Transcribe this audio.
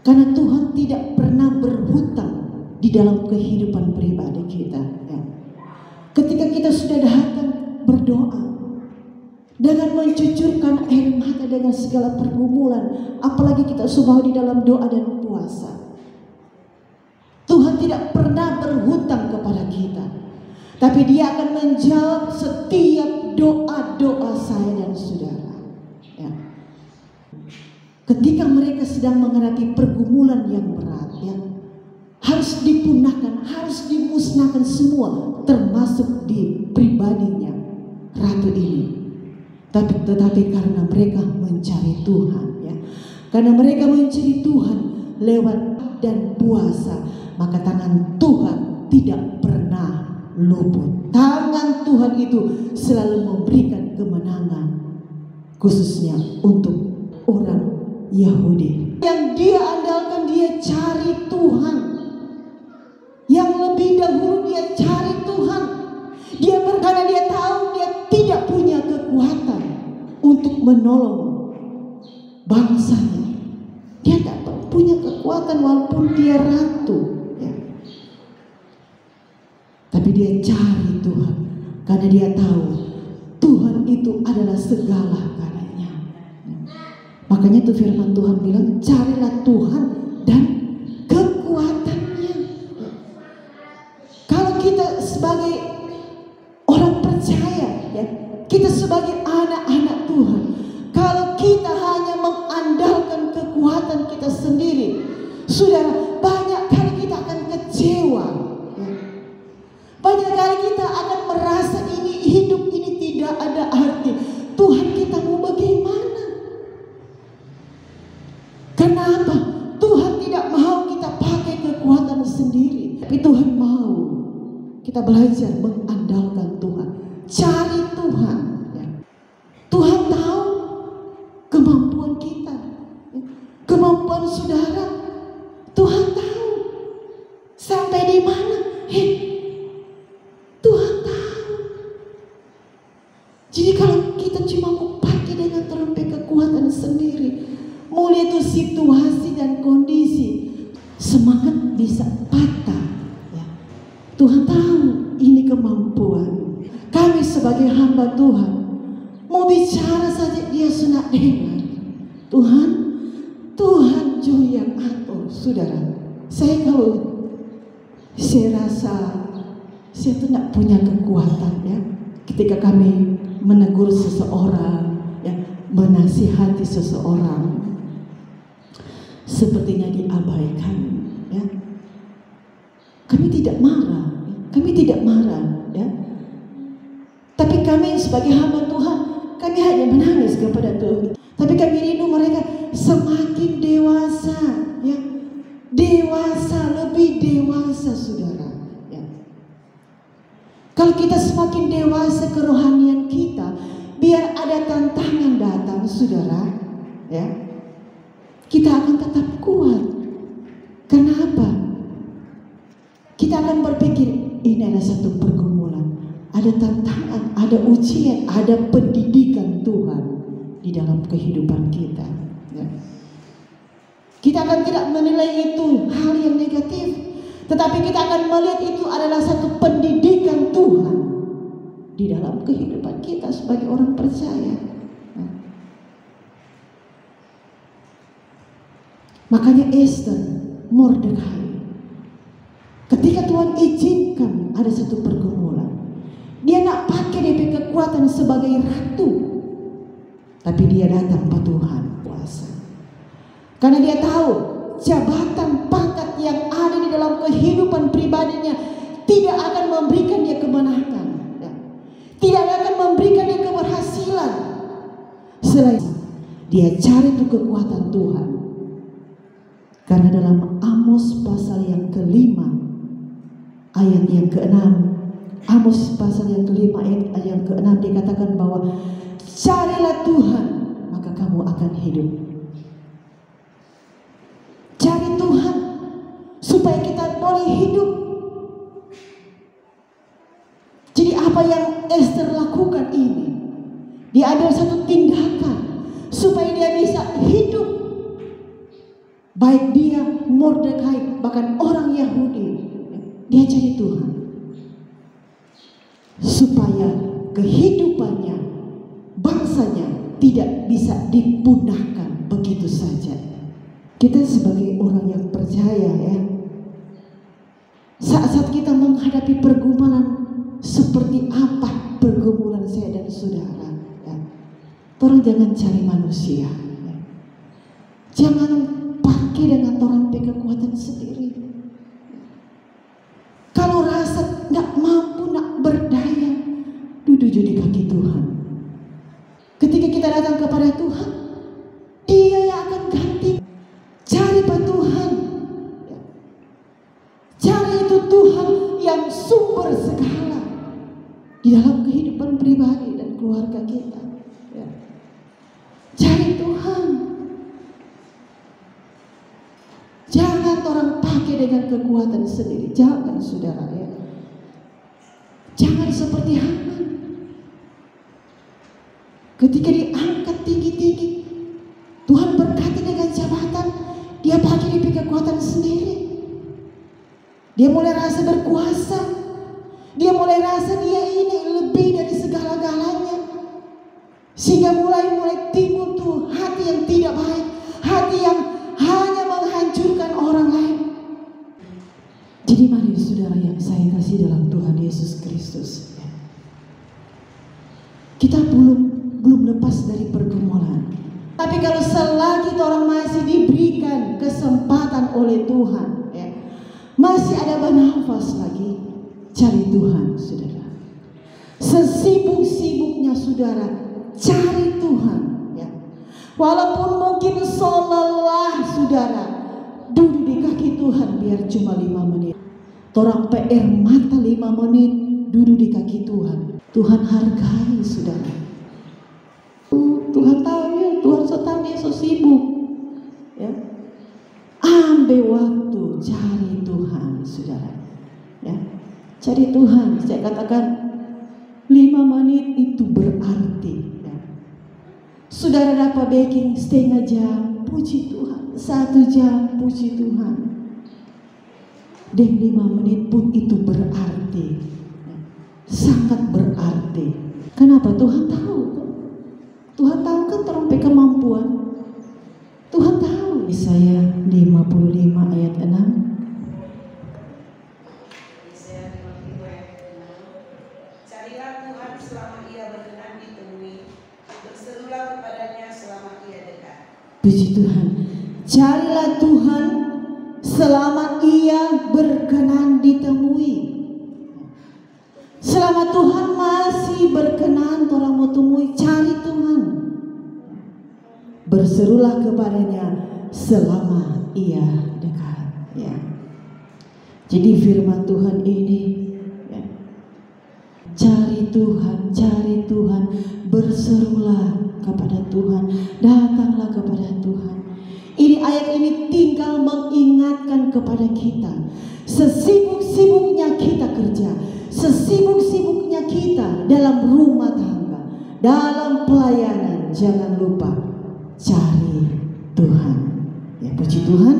Karena Tuhan tidak pernah berhutang di dalam kehidupan pribadi kita. Ketika kita sudah datang berdoa dengan mencucurkan air mata dengan segala pergumulan, apalagi kita sudah di dalam doa dan puasa, Tuhan tidak pernah berhutang kepada kita, tapi Dia akan menjawab setiap doa-doa saya dan saudara. Ketika mereka sedang menghadapi pergumulan yang berat, harus dipunahkan, harus dimusnahkan semua, termasuk di pribadinya ratu ini. Tetapi karena mereka mencari Tuhan, karena mereka mencari Tuhan lewat dan puasa, maka tangan Tuhan tidak pernah luput. Tangan Tuhan itu selalu memberikan kemenangan, khususnya untuk orang Yahudi. Yang dia andalkan, dia cari Tuhan. Yang lebih dahulu dia cari Tuhan. Karena dia tahu dia tidak punya kekuatan untuk menolong bangsanya. Dia tidak punya kekuatan walaupun dia ratu. Tapi dia cari Tuhan karena dia tahu Tuhan itu adalah segala-galanya. Makanya itu firman Tuhan bilang, carilah Tuhan dan kekuatannya. Kalau kita sebagai orang percaya, kita sebagai anak-anak Tuhan, kalau kita hanya mengandalkan kekuatan kita sendiri, saudara, banyak kali kita akan kecewa. Banyak kali kita akan merasa hidup ini tidak ada arti. Tuhan, kita mau bagaimana? Kenapa? Tuhan tidak mau kita pakai kekuatan sendiri, tapi Tuhan mau kita belajar mengandalkan Tuhan, cari Tuhan. Tuhan tahu kemampuan kita, kemampuan saudara. Tuhan tahu sampai di mana. Tuhan tahu. Jadi kalau kita cuma mau pakai dengan terompet kekuatan sendiri, mulai itu situasi dan kondisi, semangat bisa patah. Tuhan tahu ini kemampuan. Kami sebagai hamba Tuhan mau bicara saja dia sudah dengar. Tuhan juga yang atur. Saudara, saya rasa saya tuh tidak punya kekuatan ketika kami menegur seseorang, menasihati seseorang, sepertinya diabaikan, kami tidak marah, tapi kami sebagai hamba Tuhan, kami hanya menangis kepada Tuhan. Tapi kami rindu mereka semakin dewasa, lebih dewasa, saudara. Kalau kita semakin dewasa kerohanian kita, biar ada tantangan datang, saudara, kita akan tetap kuat. Kenapa? Kita akan berpikir ini ada satu pergumulan, ada tantangan, ada ujian, ada pendidikan Tuhan di dalam kehidupan kita. Kita akan tidak menilai itu hal yang negatif, tetapi kita akan melihat itu adalah satu pendidikan Tuhan di dalam kehidupan kita sebagai orang percaya. Makanya Esther, Mordekai, ketika Tuhan izinkan ada satu pergumulan, dia nak pakai DP kekuatan sebagai ratu, tapi dia datang pada Tuhan puasa. Karena dia tahu jabatan pangkat yang ada di dalam kehidupan pribadinya tidak akan memberikan dia kemenangan, tidak akan memberikan dia keberhasilan. Selain dia cari itu kekuatan Tuhan. Karena dalam Amos pasal yang kelima ayat yang ke-6, Amos pasal yang kelima ayat yang ke-6 dikatakan bahwa carilah Tuhan maka kamu akan hidup. Cari Tuhan supaya kita boleh hidup. Jadi apa yang Esther lakukan ini, dia ada satu tindakan supaya dia bisa hidup. baik dia, Mordekai, bahkan orang Yahudi, dia cari Tuhan supaya kehidupannya, bangsanya tidak bisa dipunahkan begitu saja. Kita sebagai orang yang percaya ya, saat-saat kita menghadapi pergumulan seperti apa pergumulan saya dan saudara ya, tolong jangan cari manusia ya. Jangan pakai dengan orang kekuatan sendiri. Kalau rasa nggak mampu, nggak berdaya, duduk di kaki Tuhan. Ketika kita datang kepada Tuhan, Dia yang akan ganti. Cari Tuhan, cari itu Tuhan yang sumber segala di dalam kehidupan pribadi dan keluarga kita. Ya. Cari Tuhan. Jangan orang pakai dengan kekuatan sendiri. Jangan saudara ya. Jangan seperti Haman. Ketika diangkat tinggi-tinggi, Tuhan berkati dengan jabatan, dia pakai di kekuatan sendiri. Dia mulai rasa berkuasa. Dia mulai rasa dia ini lebih dari segala-galanya. Sehingga mulai timbul tuh hati yang tidak baik, hati yang hanya menghancurkan orang lain. Jadi mari saudara yang saya kasih dalam Tuhan Yesus Kristus, kita belum lepas dari pergumulan. Tapi kalau selagi orang masih diberikan kesempatan oleh Tuhan ya, masih ada bernafas lagi, cari Tuhan saudara. Sesibuk-sibuknya saudara, cari Tuhan ya. Walaupun mungkin lelah saudara, duduk di kaki Tuhan biar cuma 5 menit. Torang PR mata 5 menit, duduk di kaki Tuhan. Tuhan hargai saudara. Tuhan tahu ya, Tuhan tahu dia so sibuk ya. Ambil waktu cari Tuhan saudara ya. Cari Tuhan, saya katakan 5 menit itu berarti ya. Saudara dapat baking setengah jam, puji Tuhan. 1 jam, puji Tuhan. Dan 5 menit pun itu berarti ya. Sangat berarti. Kenapa? Tuhan tahu. Tuhan tahu kan terompe kemampuan. Tuhan tahu. Yesaya 55 ayat 6. Yesaya 55 ayat 6. Carilah Tuhan selama ia berkenan ditemui, berserulah kepadanya selama ia dekat. Puji Tuhan. Carilah Tuhan selama ia berkenan ditemui. Selama Tuhan masih berkenan orang mau temui, cari Tuhan. Berserulah kepadanya selama ia dekat ya. Jadi firman Tuhan ini ya, cari Tuhan, berserulah kepada Tuhan, datanglah kepada Tuhan. Ini ayat ini tinggal mengingatkan kepada kita, sesibuk-sibuknya kita kerja, sesibuk-sibuknya kita dalam rumah tangga, dalam pelayanan, jangan lupa cari Tuhan. Ya, puji Tuhan.